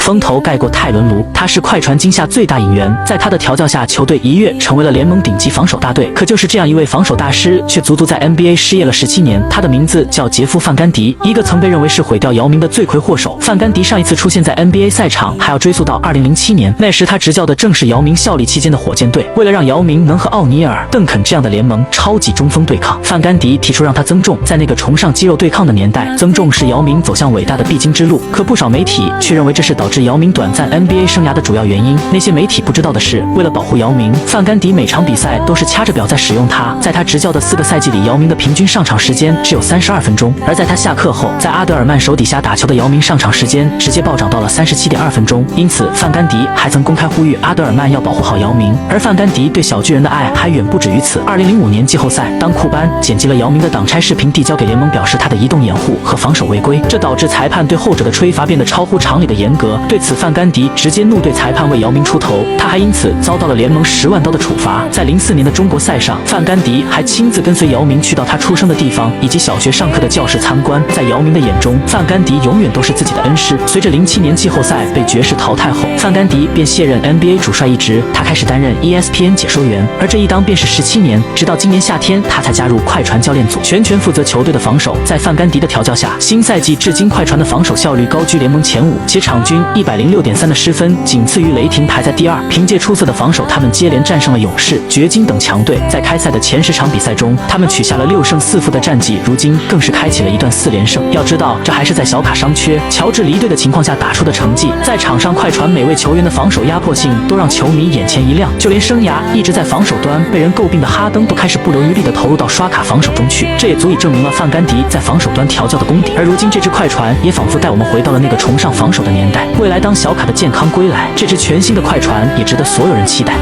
风头盖过泰伦卢，他是快船今夏最大引援。在他的调教下，球队一跃成为了联盟顶级防守大队。可就是这样一位防守大师，却足足在 NBA 失业了17年。他的名字叫杰夫·范甘迪，一个曾被认为是毁掉姚明的罪魁祸首。范甘迪上一次出现在 NBA 赛场，还要追溯到2007年，那时他执教的正是姚明效力期间的火箭队。为了让姚明能和奥尼尔、邓肯这样的联盟超级中锋对抗，范甘迪提出让他增重。在那个崇尚肌肉对抗的年代，增重是姚明走向伟大的必经之路。可不少媒体却认为这是导致姚明短暂 NBA 生涯的主要原因。那些媒体不知道的是，为了保护姚明，范甘迪每场比赛都是掐着表在使用他。在他执教的4个赛季里，姚明的平均上场时间只有32分钟，而在他下课后，在阿德尔曼手底下打球的姚明上场时间直接暴涨到了37.2分钟。因此，范甘迪还曾公开呼吁阿德尔曼要保护好姚明。而范甘迪对小巨人的爱还远不止于此。2005年季后赛，当库班剪辑了姚明的挡拆视频递交给联盟，表示他的移动掩护和防守违规，这导致裁判对后者的吹罚变得超乎常理的严格。对此，范甘迪直接怒对裁判为姚明出头，他还因此遭到了联盟10万刀的处罚。在04年的中国赛上，范甘迪还亲自跟随姚明去到他出生的地方以及小学上课的教室参观。在姚明的眼中，范甘迪永远都是自己的恩师。随着07年季后赛被爵士淘汰后，范甘迪便卸任 NBA 主帅一职，他开始担任 ESPN 解说员，而这一当便是17年，直到今年夏天他才加入快船教练组，全权负责球队的防守。在范甘迪的调教下，新赛季至今快船的防守效率高居联盟前5，其场均106.3的失分仅次于雷霆，排在第2。凭借出色的防守，他们接连战胜了勇士、掘金等强队。在开赛的前10场比赛中，他们取下了6胜4负的战绩，如今更是开启了一段4连胜。要知道，这还是在小卡伤缺、乔治离队的情况下打出的成绩。在场上，快船每位球员的防守压迫性都让球迷眼前一亮，就连生涯一直在防守端被人诟病的哈登都开始不留余力地投入到刷卡防守中去。这也足以证明了范甘迪在防守端调教的功底。而如今这支快船也仿佛带我们回到了那个崇尚防守的年代。未来当小卡的健康归来，这支全新的快船也值得所有人期待。